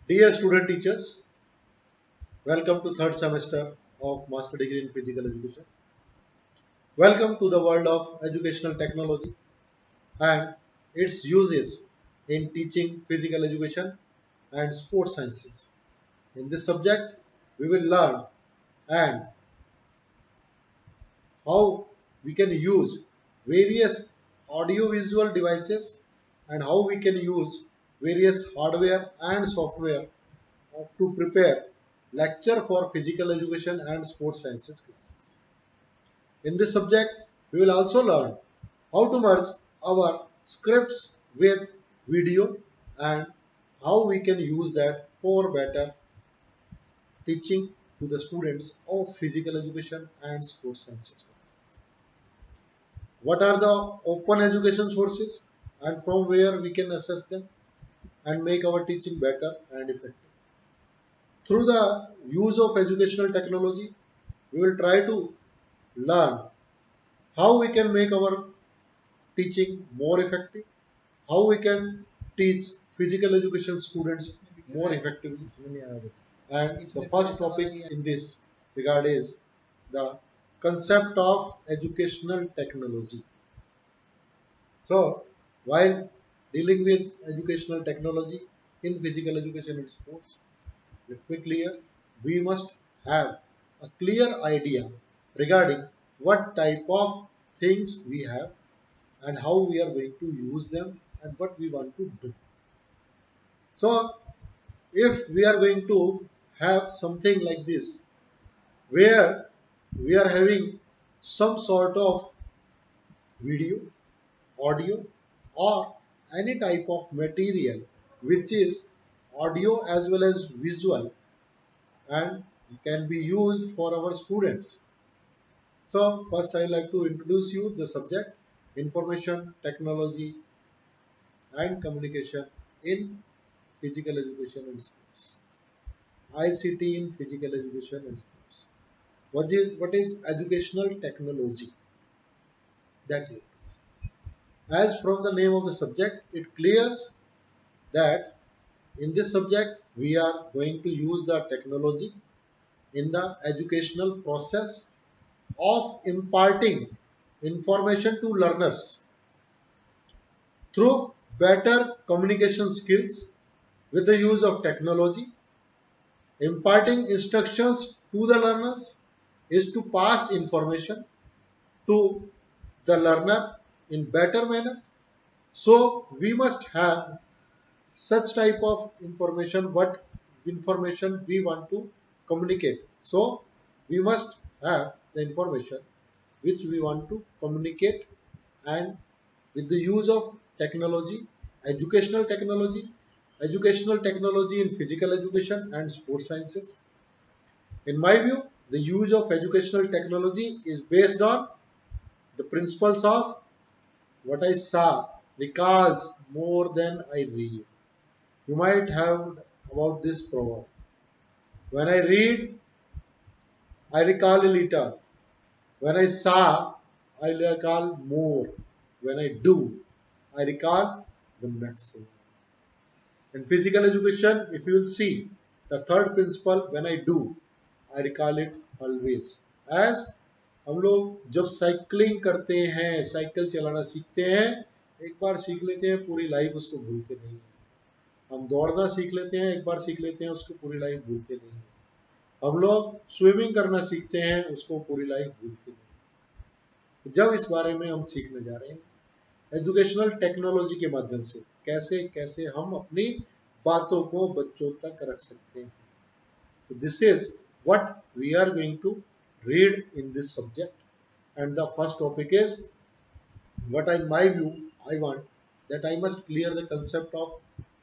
Dear student teachers, welcome to third semester of Master Degree in Physical Education. Welcome to the world of educational technology and its uses in teaching physical education and sports sciences. In this subject, we will learn and how we can use various audio-visual devices and how we can use various hardware and software to prepare lecture for physical education and sports sciences classes. In this subject, we will also learn how to merge our scripts with video and how we can use that for better teaching to the students of physical education and sports sciences classes. What are the open education sources and from where we can assess them and make our teaching better and effective. Through the use of educational technology, we will try to learn how we can make our teaching more effective, how we can teach physical education students more effectively. And the first topic in this regard is the concept of educational technology. So, while dealing with educational technology in physical education and sports, let me clear, we must have a clear idea regarding what type of things we have and how we are going to use them and what we want to do. So, if we are going to have something like this, where we are having some sort of video, audio, or any type of material which is audio as well as visual and can be used for our students. So, first I like to introduce you the subject information technology and communication in physical education and sports. ICT in physical education and sports. What is educational technology? That is. As from the name of the subject, it clears that in this subject we are going to use the technology in the educational process of imparting information to learners through better communication skills with the use of technology. Imparting instructions to the learners is to pass information to the learner in better manner. So we must have such type of information, what information we want to communicate. So we must have the information which we want to communicate and with the use of technology, educational technology in physical education and sports sciences. In my view, the use of educational technology is based on the principles of what I saw recalls more than I read. You might have heard about this proverb. When I read, I recall a little. When I saw, I recall more. When I do, I recall the maximum. In physical education, if you will see the third principle, when I do, I recall it always. As हम लोग जब cycling करते हैं, cycle चलाना सीखते हैं, एक बार सीख लेते हैं पूरी लाइफ उसको भूलते नहीं हैं। हम दौड़ना सीख लेते हैं, एक बार सीख लेते हैं उसको पूरी लाइफ भूलते नहीं हैं। हम लोग स्विमिंग करना सीखते हैं, उसको पूरी लाइफ भूलते नहीं। तो जब इस बारे में हम सीखने जा रहे हैं एजुकेशनल टेक्नोलॉजी के माध्यम से कैसे कैसे हम अपनी बातों को बच्चों तक रख सकते हैं। So this is what we are going to read in this subject, and the first topic is what in my view I want that I must clear the concept of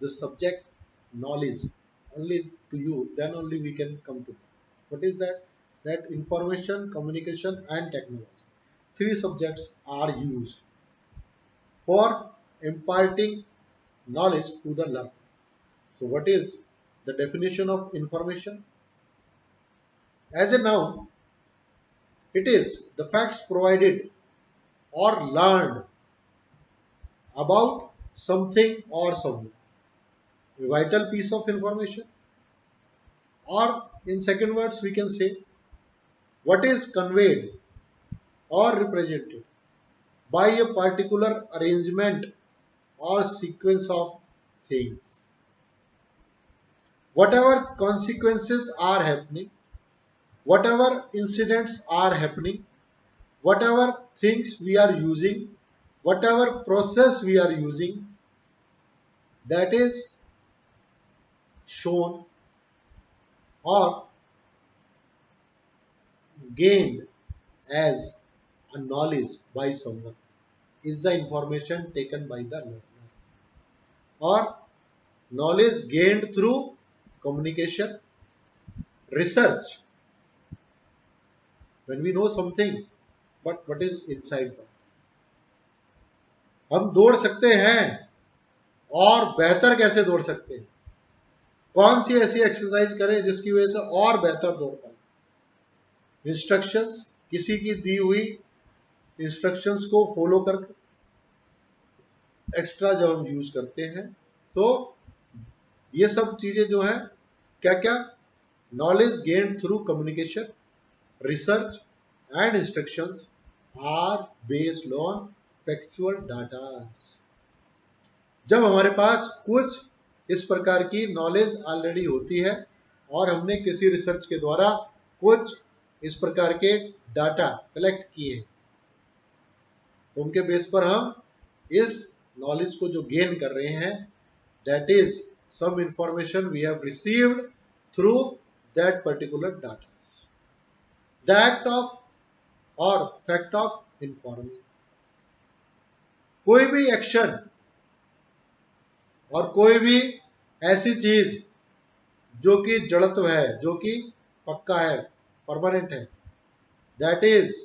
the subject knowledge only to you, then only we can come to what is that. That information communication and technology, three subjects are used for imparting knowledge to the learner. So what is the definition of information? As a noun, it is the facts provided or learned about something or someone. a vital piece of information, or in second words we can say what is conveyed or represented by a particular arrangement or sequence of things. Whatever consequences are happening, whatever incidents are happening, whatever things we are using, whatever process we are using, that is shown or gained as a knowledge by someone is the information taken by the learner, or knowledge gained through communication, research. When we know something, but what is inside that? हम दौड़ सकते हैं और बेहतर कैसे दौड़ सकते हैं? कौन सी ऐसी एक्सरसाइज करें जिसकी वजह से और बेहतर दौड़ पाए? इंस्ट्रक्शंस, किसी की दी हुई इंस्ट्रक्शंस को फॉलो कर एक्स्ट्रा जब हम यूज करते हैं तो ये सब चीजें जो है क्या क्या, knowledge gained through communication, research and instructions are based on factual data. जब हमारे पास कुछ इस प्रकार की नॉलेज ऑलरेडी होती है और हमने किसी रिसर्च के द्वारा कुछ इस प्रकार के डाटा कलेक्ट किए, तो उनके बेस पर हम इस नॉलेज को जो गेन कर रहे हैं, that is some information we have received through that particular data. The act of or fact of informing, कोई भी एक्शन और कोई भी ऐसी चीज जो कि जड़त्व है, जो कि पक्का है, परमानेंट है, that is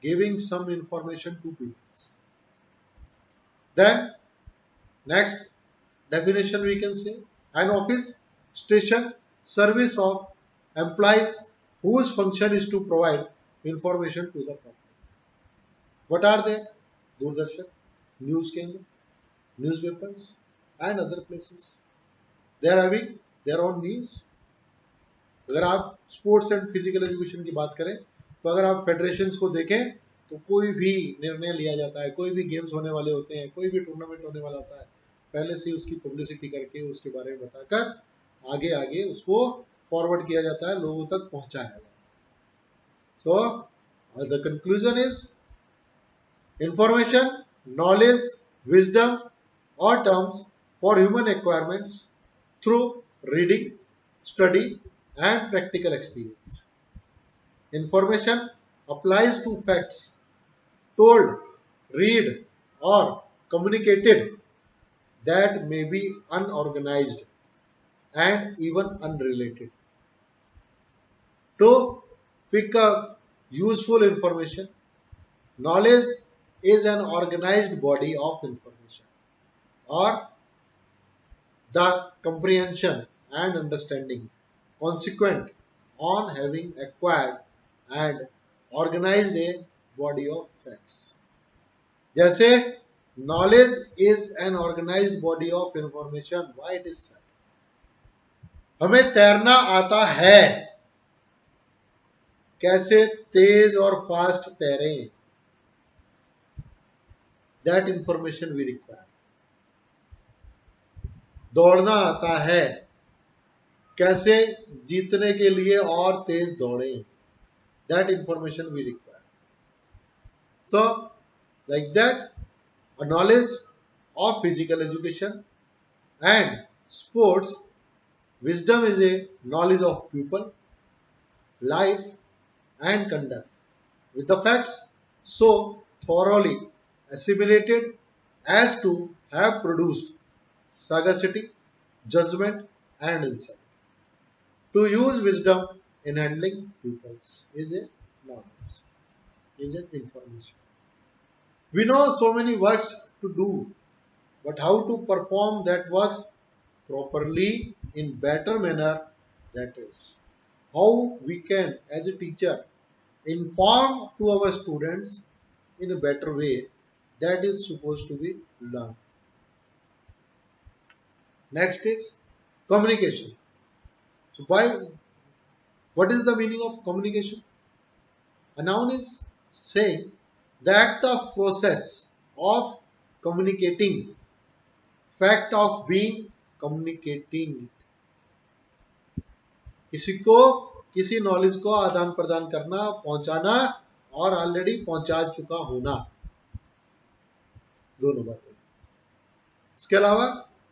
giving some information to peoples. Then next definition we can say an office, station, service of employees whose function is to provide information to the public. What are they? Doordarshan, news channel, newspapers and other places. They are having their own news. अगर आप sports and physical education की बात करें तो अगर आप federations को देखें तो कोई भी निर्णय लिया जाता है, कोई भी गेम्स होने वाले होते हैं, कोई भी टूर्नामेंट होने वाला होता है, पहले से उसकी पब्लिसिटी करके उसके बारे में बताकर आगे आगे उसको फॉरवर्ड किया जाता है, लोगों तक पहुंचाया जाता है। So the conclusion is information, knowledge, wisdom और terms for human requirements through reading, study and practical experience. Information applies to facts told, read or communicated that may be unorganized and even unrelated. To pick up useful information, knowledge is an organized body of information or the comprehension and understanding consequent on having acquired and organized a body of facts. जैसे knowledge is an organized body of information, why it is said? हमें तैरना आता है, कैसे तेज और fast तैरें, that information we require. दौड़ना आता है, कैसे जीतने के लिए और तेज दौड़ें, that information we require. So like that, a knowledge of physical education and sports, wisdom is a knowledge of people, life and conduct with the facts so thoroughly assimilated as to have produced sagacity, judgment and insight. To use wisdom in handling pupils is a knowledge, is an information. We know so many works to do, but how to perform that works properly in better manner, that is how we can as a teacher inform to our students in a better way, that is supposed to be learned. Next is communication. So what is the meaning of communication? A noun is saying the act of process of communicating, fact of being communicating. किसी को किसी knowledge को आदान प्रदान करना, पहुंचाना और already पहुंचा चुका होना, दोनों बातें. इसके अलावा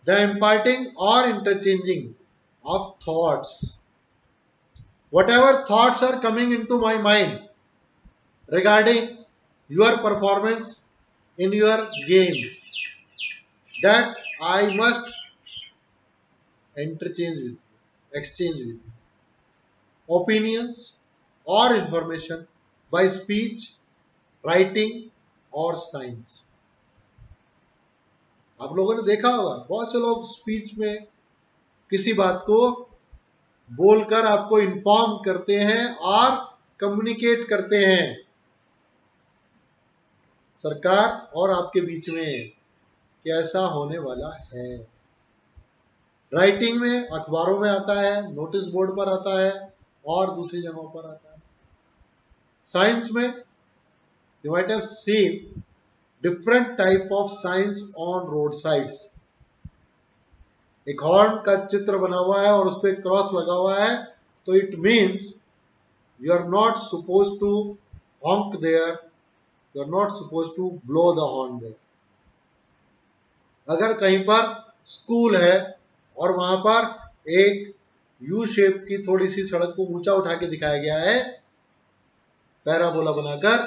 द इम्पार्टिंग और interchanging of thoughts. Whatever thoughts are coming into my mind regarding your performance in your games, that I must interchange with you, exchange with you. Opinions or information by speech, writing or signs. आप लोगों ने देखा होगा बहुत से लोग speech में किसी बात को बोलकर आपको इन्फॉर्म करते हैं और कम्युनिकेट करते हैं. सरकार और आपके बीच में कैसा होने वाला है. राइटिंग में अखबारों में आता है, नोटिस बोर्ड पर आता है और दूसरी जगहों पर आता है. साइंस में you might have seen different type of science on road sides. एक हॉर्न का चित्र बना हुआ है और उस पर क्रॉस लगा हुआ है, तो it means you are not suppose to honk there, you are not suppose to blow the horn there. अगर कहीं पर स्कूल है और वहां पर एक यू शेप की थोड़ी सी सड़क को ऊंचा उठा के दिखाया गया है पैराबोला बनाकर,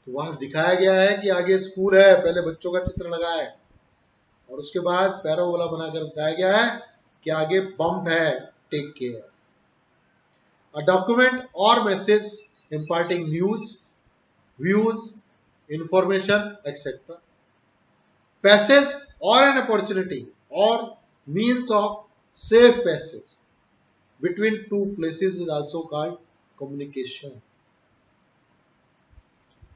तो वहां दिखाया गया है कि आगे स्कूल है, पहले बच्चों का चित्र लगा है और उसके बाद पैराबोला बनाकर बताया गया है कि आगे पंप है, टेक केयर. अ डॉक्यूमेंट और message imparting news, views, information, etc. Passage or an opportunity or means of safe passage between two places is also called communication.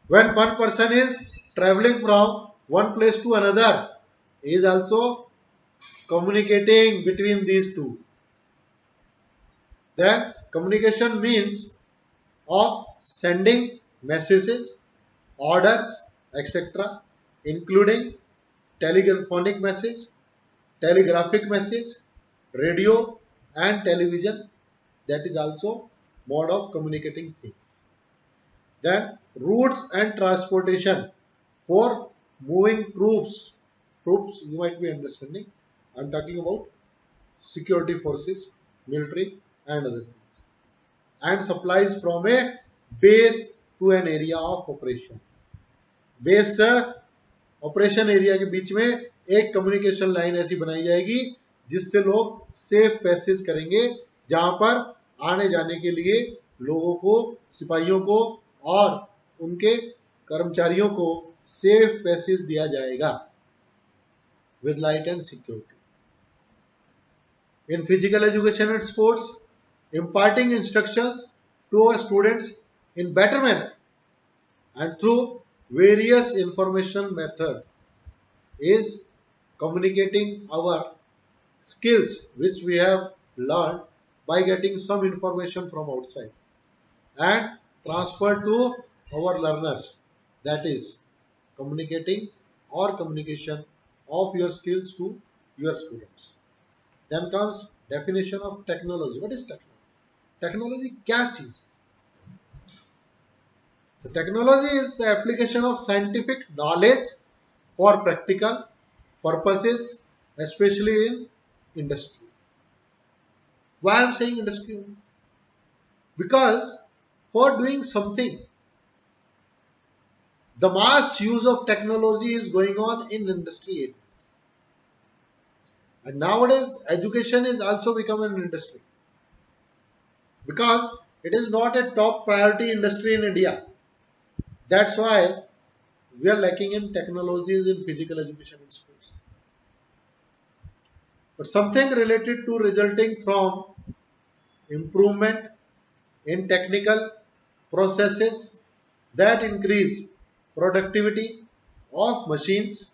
When one person is traveling from one place to another, he is also communicating between these two. Then communication means of sending messages, orders, etc., including telephonic message, telegraphic message, radio and television. That is also mode of communicating things. Then routes and transportation for moving troops. Troops you might be understanding. I am talking about security forces, military and other things. And supplies from a base to an area of operation. Base से operation area के बीच में एक communication line ऐसी बनाई जाएगी जिससे लोग safe passage करेंगे, जहां पर आने जाने के लिए लोगों को, सिपाहियों को और उनके कर्मचारियों को सेफ पैसेज दिया जाएगा with light and security. In physical education and sports, imparting instructions to our students in better manner and through various information methods is communicating our skills which we have learned by getting some information from outside and transfer to our learners. That is communicating or communication of your skills to your students. Then comes definition of technology. What is technology? Technology क्या चीज है? So, technology is the application of scientific knowledge for practical purposes, especially in industry. Why I am saying industry? Because for doing something, the mass use of technology is going on in industry areas. And nowadays, education is also become an industry. Because it is not a top priority industry in India. That's why we are lacking in technologies in physical education in schools. But something related to resulting from improvement in technical processes that increase productivity of machines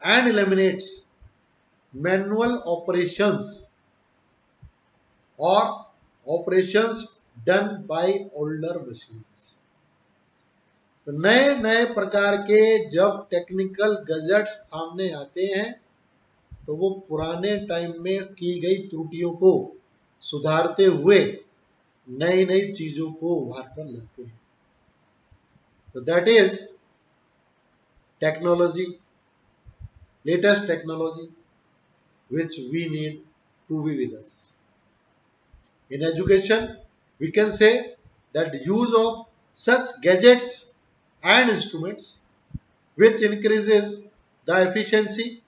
and eliminates manual operations or operations done by older machines. तो नए नए प्रकार के जब technical gadgets सामने आते हैं तो वो पुराने टाइम में की गई त्रुटियों को सुधारते हुए नई नई चीजों को उभार कर लाते हैं. तो that is technology, latest technology which we need to be with us. In education, we can say that use of such gadgets and instruments which increases the efficiency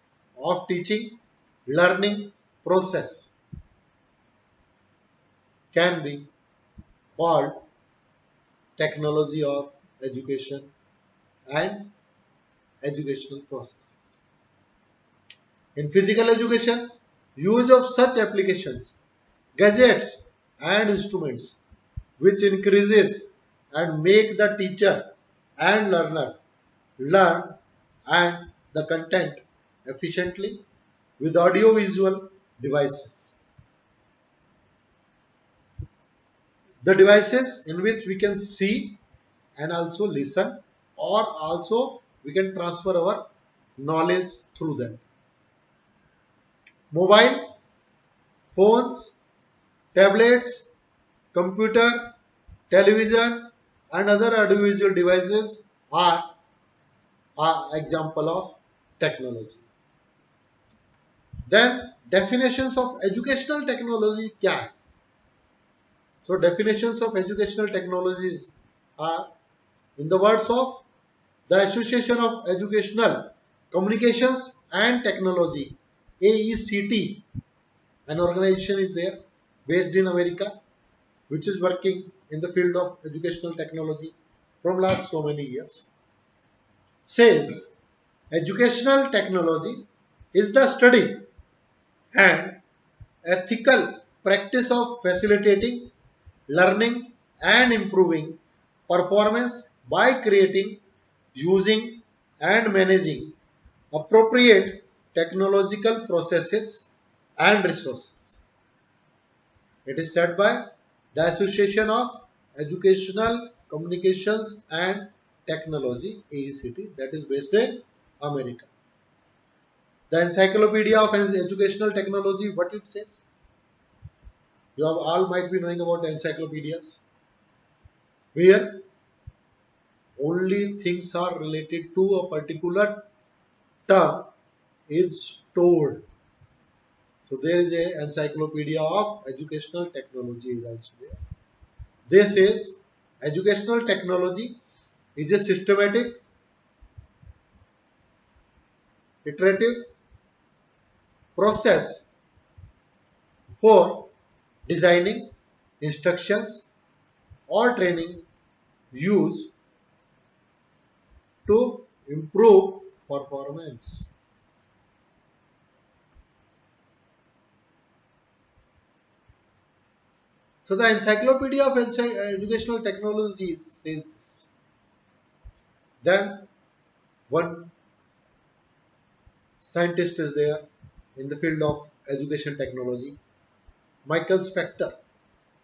of teaching learning process can be called technology of education and educational processes. In physical education, use of such applications, gadgets and instruments which increases and make the teacher and learner learn and the content efficiently with audio visual devices. The devices in which we can see and also listen, or also we can transfer our knowledge through them. Mobile phones, tablets, computer, television and other audiovisual devices are an example of technology. Then definitions of educational technology क्या है? So definitions of educational technologies are, in the words of the Association of Educational Communications and Technology, AECT, an organization is there based in America which is working in the field of educational technology from last so many years, says educational technology is the study and ethical practice of facilitating learning and improving performance by creating, using and managing appropriate technological processes and resources. It is said by the Association of Educational Communications and Technology, AECT, that is based in America. The Encyclopedia of Educational Technology, what it says? You have all might be knowing about encyclopedias, where only things are related to a particular term is told. So there is a encyclopedia of educational technology is also there. This says educational technology is a systematic, iterative process for designing instructions or training used to improve performance. So the Encyclopedia of Educational Technologies says this. Then one scientist is there in the field of education technology, Michael Spector.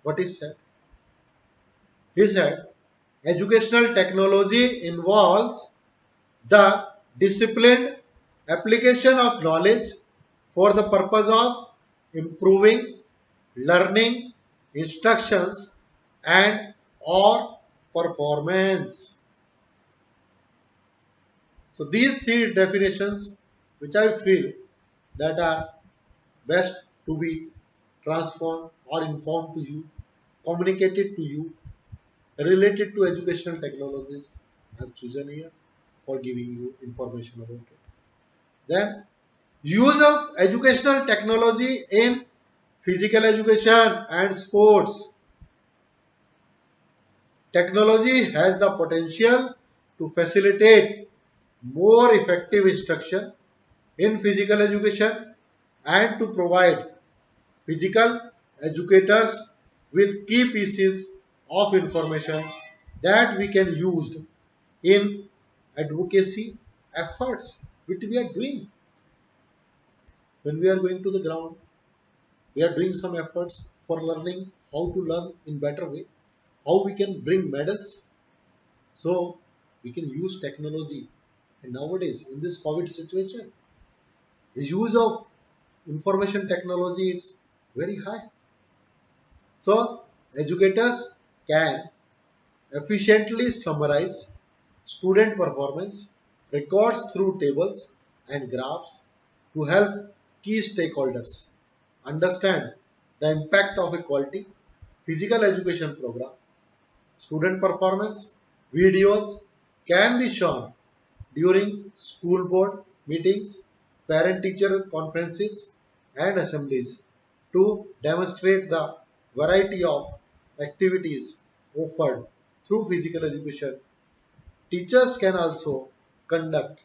What he said? He said, educational technology involves the disciplined application of knowledge for the purpose of improving learning, instructions and or performance. So these three definitions which I feel that are best to be transformed or informed to you, communicated to you, related to educational technologies, I have chosen here for giving you information about it. Then use of educational technology in physical education and sports. Technology has the potential to facilitate more effective instruction in physical education and to provide physical educators with key pieces of information that we can use in advocacy efforts which we are doing when we are going to the ground. we are doing some efforts for learning how to learn in better way, how we can bring medals. So we can use technology. And nowadays in this COVID situation, the use of information technology is very high. So educators can efficiently summarize student performance records through tables and graphs to help key stakeholders understand the impact of a quality physical education program. Student performance videos can be shown during school board meetings, parent-teacher conferences, and assemblies to demonstrate the variety of activities offered through physical education. Teachers can also conduct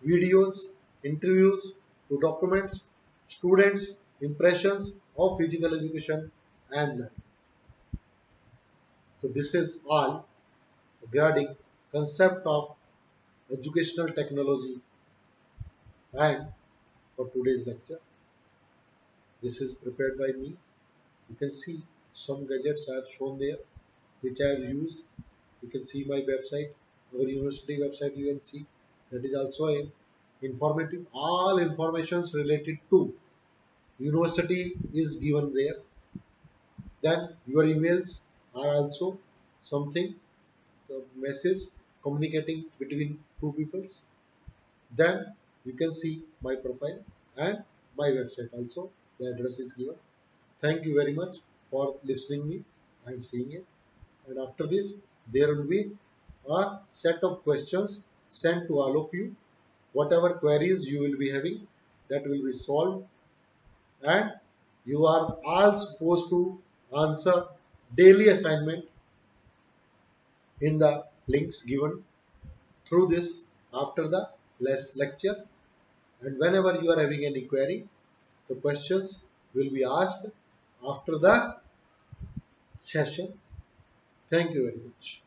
videos, interviews to document students' impressions of physical education and learning. So this is all regarding concept of educational technology and for today's lecture. This is prepared by me. You can see some gadgets I have shown there which I have used. You can see my website, our university website you can see. That is also a informative. All informations related to university is given there. Then your emails are also something, the message communicating between two peoples. Then you can see my profile and my website also. The address is given. Thank you very much for listening me and seeing it. And after this, there will be a set of questions sent to all of you. Whatever queries you will be having, that will be solved, and you are all supposed to answer daily assignment in the links given through this after the lecture. And whenever you are having any query, the questions will be asked after the session. Thank you very much.